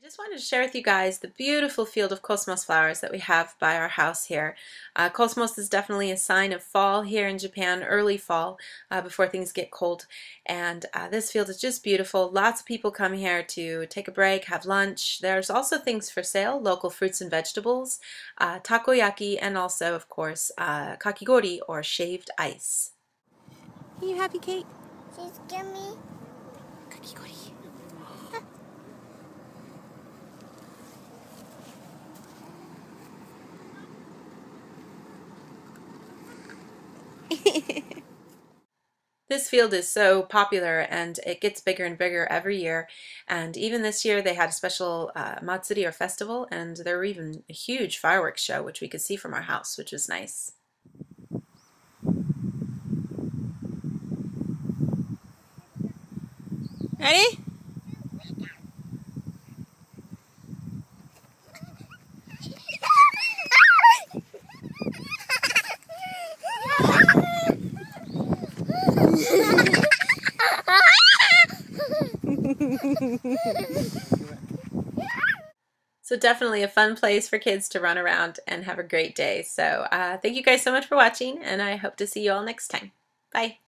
I just wanted to share with you guys the beautiful field of cosmos flowers that we have by our house here. Cosmos is definitely a sign of fall here in Japan, early fall, before things get cold. And this field is just beautiful. Lots of people come here to take a break, have lunch. There's also things for sale, local fruits and vegetables, takoyaki, and also, of course, kakigori or shaved ice. Are you happy, Kate? She's gummy. Kakigori. This field is so popular and it gets bigger and bigger every year, and even this year they had a special matsuri or festival, and there were even a huge fireworks show which we could see from our house, which was nice. Ready? So definitely a fun place for kids to run around and have a great day. So thank you guys so much for watching, and I hope to see you all next time. Bye.